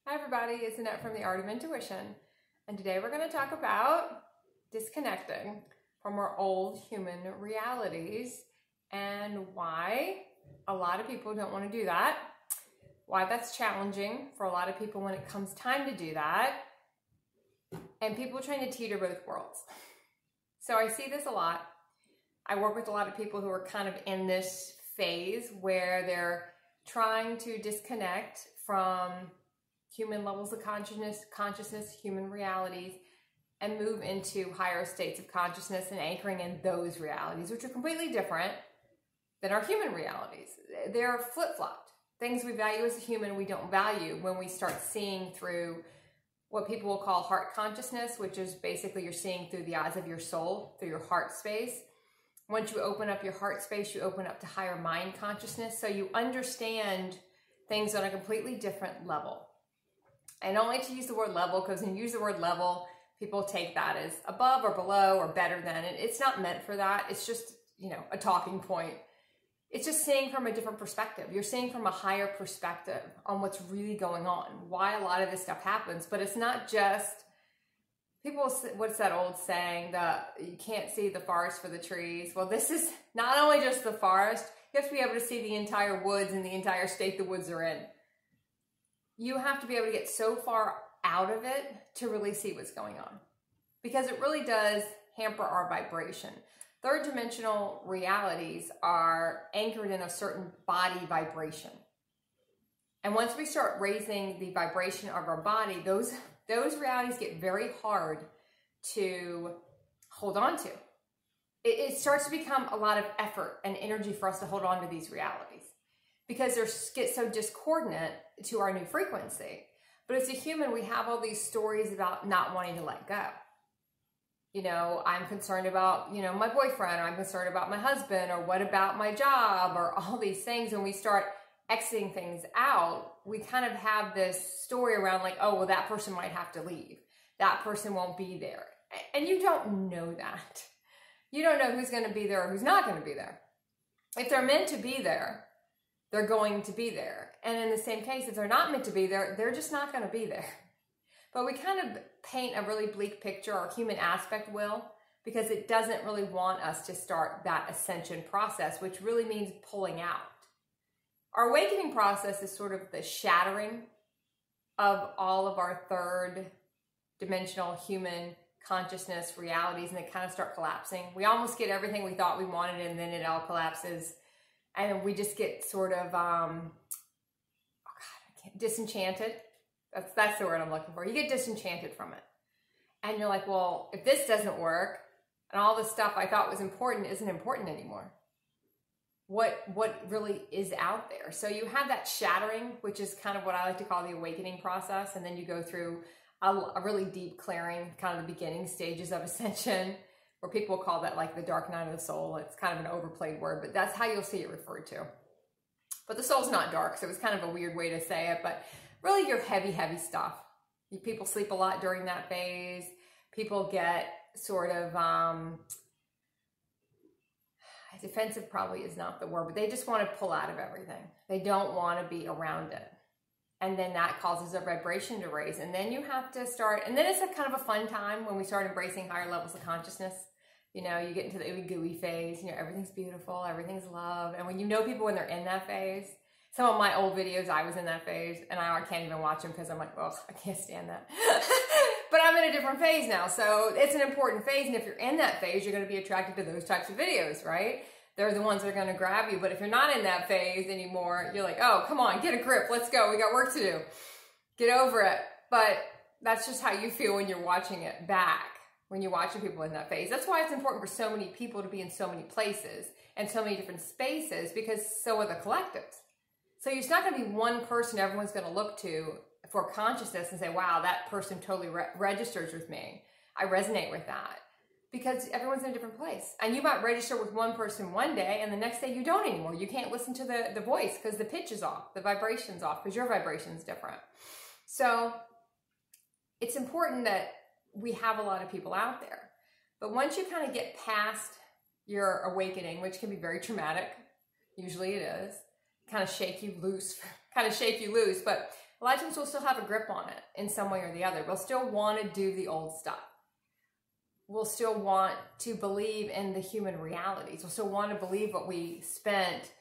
Hi everybody, it's Annette from The Art of Intuition, and today we're going to talk about disconnecting from our old human realities and why a lot of people don't want to do that, why that's challenging for a lot of people when it comes time to do that, and people trying to teeter both worlds. So I see this a lot. I work with a lot of people who are kind of in this phase where they're trying to disconnect from human levels of consciousness, human realities, and move into higher states of consciousness and anchoring in those realities, which are completely different than our human realities. They're flip-flopped. Things we value as a human, we don't value when we start seeing through what people will call heart consciousness, which is basically you're seeing through the eyes of your soul, through your heart space. Once you open up your heart space, you open up to higher mind consciousness, so you understand things on a completely different level. I don't like to use the word level because when you use the word level, people take that as above or below or better than, and it's not meant for that. It's just, a talking point. It's just seeing from a different perspective. You're seeing from a higher perspective on what's really going on, why a lot of this stuff happens. But it's not just, people, what's that old saying that you can't see the forest for the trees? Well, this is not only just the forest, you have to be able to see the entire woods and the entire state the woods are in. You have to be able to get so far out of it to really see what's going on, because it really does hamper our vibration. Third dimensional realities are anchored in a certain body vibration. And once we start raising the vibration of our body, those realities get very hard to hold on to. It starts to become a lot of effort and energy for us to hold on to these realities, because they get so discordant to our new frequency. But as a human, we have all these stories about not wanting to let go. I'm concerned about, my boyfriend, or I'm concerned about my husband, or what about my job, or all these things. When we start exiting things out, we kind of have this story around like, oh, well, that person might have to leave. That person won't be there. And you don't know that. You don't know who's going to be there or who's not going to be there. If they're meant to be there, they're going to be there. And in the same case, if they're not meant to be there, they're just not going to be there. But we kind of paint a really bleak picture, our human aspect will, because it doesn't really want us to start that ascension process, which really means pulling out. Our awakening process is sort of the shattering of all of our third dimensional human consciousness realities, and they kind of start collapsing. We almost get everything we thought we wanted, and then it all collapses. And we just get sort of, disenchanted. That's the word I'm looking for. You get disenchanted from it. And you're like, well, if this doesn't work, and all the stuff I thought was important isn't important anymore, what really is out there? So you have that shattering, which is kind of what I like to call the awakening process. And then you go through a really deep clearing, kind of the beginning stages of ascension, where people call that like the dark night of the soul. It's kind of an overplayed word, but that's how you'll see it referred to. But the soul's not dark, so it's kind of a weird way to say it, but really your heavy, heavy stuff. People sleep a lot during that phase. People get sort of, defensive probably is not the word, but they just want to pull out of everything. They don't want to be around it. And then that causes a vibration to raise. And then you have to start, and then it's a kind of a fun time when we start embracing higher levels of consciousness. You get into the ooey gooey phase, everything's beautiful, everything's love. And when people when they're in that phase, some of my old videos, I was in that phase, and I can't even watch them because I'm like, well, I can't stand that. But I'm in a different phase now. So it's an important phase. And if you're in that phase, you're going to be attracted to those types of videos, right? They're the ones that are going to grab you. But if you're not in that phase anymore, you're like, oh, come on, get a grip. Let's go. We got work to do. Get over it. But that's just how you feel when you're watching it back, when you're watching people in that phase. That's why it's important for so many people to be in so many places and so many different spaces, because so are the collectives. So it's not going to be one person everyone's going to look to for consciousness and say, wow, that person totally registers with me. I resonate with that. Because everyone's in a different place. And you might register with one person one day, and the next day you don't anymore. You can't listen to the voice because the pitch is off, the vibration's off, because your vibration's different. So it's important that we have a lot of people out there. But once you kind of get past your awakening, which can be very traumatic, usually it is, kind of shake you loose, but a a lot of times we'll still have a grip on it in some way or the other. We'll still want to do the old stuff. We'll still want to believe in the human realities. We'll still want to believe what we spent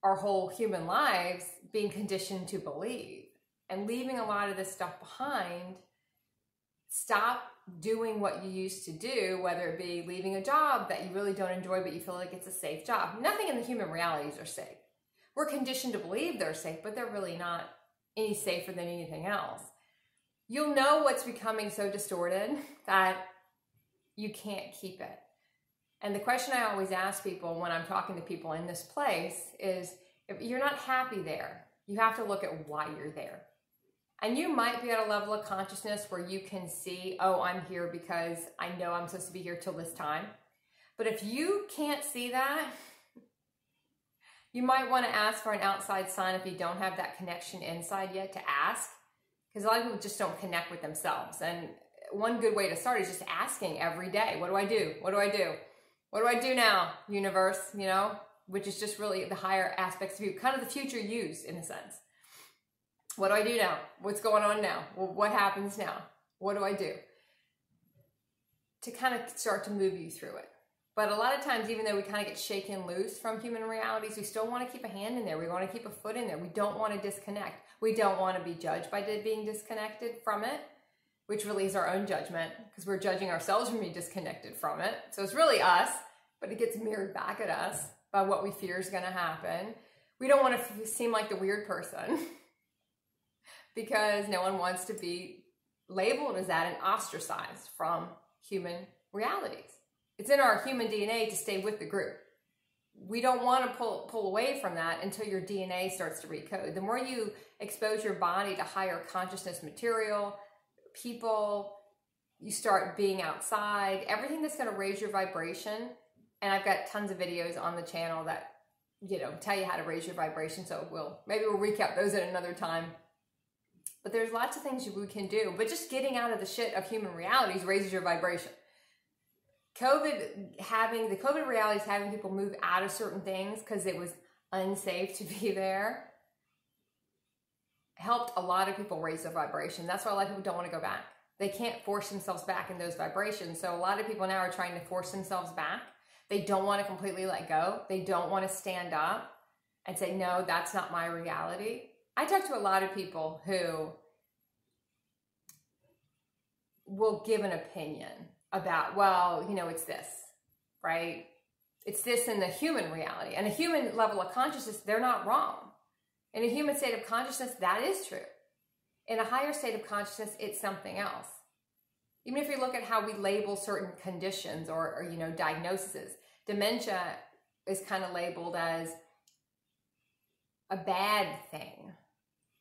our whole human lives being conditioned to believe. And leaving a lot of this stuff behind, stop doing what you used to do, whether it be leaving a job that you really don't enjoy but you feel like it's a safe job. Nothing in the human realities are safe. We're conditioned to believe they're safe, but they're really not any safer than anything else. You'll know what's becoming so distorted that you can't keep it. And the question I always ask people when I'm talking to people in this place is, if you're not happy there, you have to look at why you're there. And you might be at a level of consciousness where you can see, oh, I'm here because I know I'm supposed to be here till this time. But if you can't see that, you might want to ask for an outside sign if you don't have that connection inside yet to ask. Because a lot of people just don't connect with themselves. And one good way to start is just asking every day, what do I do? What do I do? What do I do now, universe? You know, which is just really the higher aspects of you, kind of the future yous in a sense. What do I do now? What's going on now? Well, what happens now? What do I do? To kind of start to move you through it. But a lot of times, even though we kind of get shaken loose from human realities, we still want to keep a hand in there. We want to keep a foot in there. We don't want to disconnect. We don't want to be judged by being disconnected from it, which really is our own judgment because we're judging ourselves from being disconnected from it. So it's really us, but it gets mirrored back at us by what we fear is going to happen. We don't want to seem like the weird person because no one wants to be labeled as that and ostracized from human realities. It's in our human DNA to stay with the group. We don't want to pull away from that until your DNA starts to recode. The more you expose your body to higher consciousness material, people, you start being outside, everything that's going to raise your vibration. And I've got tons of videos on the channel that, you know, tell you how to raise your vibration. So maybe we'll recap those at another time. But there's lots of things we can do. But just getting out of the shit of human realities raises your vibration. The COVID realities having people move out of certain things because it was unsafe to be there helped a lot of people raise their vibration. That's why a lot of people don't want to go back. They can't force themselves back in those vibrations. So a lot of people now are trying to force themselves back. They don't want to completely let go. They don't want to stand up and say, no, that's not my reality. I talk to a lot of people who will give an opinion about, well, you know, it's this, right? It's this in the human reality. And a human level of consciousness, they're not wrong. In a human state of consciousness, that is true. In a higher state of consciousness, it's something else. Even if you look at how we label certain conditions or you know, diagnoses, dementia is kind of labeled as a bad thing,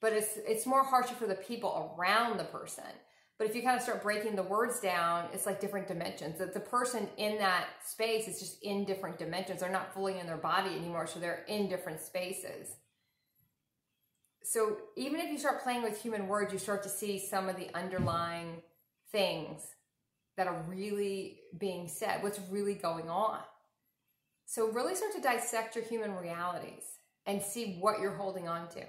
but it's more harsher for the people around the person. But if you kind of start breaking the words down, it's like different dimensions. That the person in that space is just in different dimensions. They're not fully in their body anymore, so they're in different spaces. So even if you start playing with human words, you start to see some of the underlying things that are really being said, what's really going on. So really start to dissect your human realities and see what you're holding on to.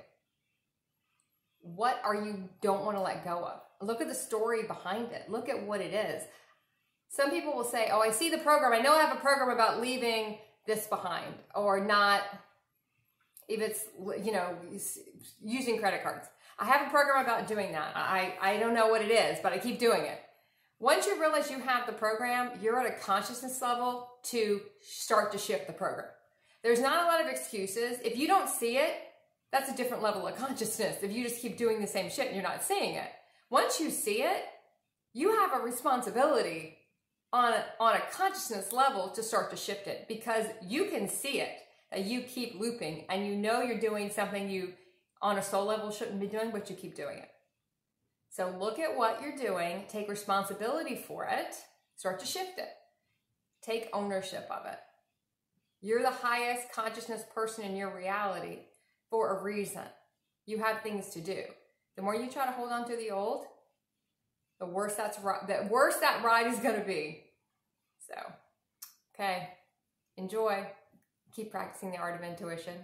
What are you don't want to let go of? Look at the story behind it. Look at what it is. Some people will say, oh, I see the program. I know I have a program about leaving this behind or not, if it's, you know, using credit cards. I have a program about doing that. I don't know what it is, but I keep doing it. Once you realize you have the program, you're at a consciousness level to start to shift the program. There's not a lot of excuses. If you don't see it, that's a different level of consciousness. If you just keep doing the same shit and you're not seeing it. Once you see it, you have a responsibility on a consciousness level to start to shift it because you can see it, that you keep looping and you know you're doing something you on a soul level shouldn't be doing, but you keep doing it. So look at what you're doing, take responsibility for it, start to shift it. Take ownership of it. You're the highest consciousness person in your reality for a reason. You have things to do. The more you try to hold on to the old, the worse that ride is going to be. So, okay, enjoy. Keep practicing the art of intuition.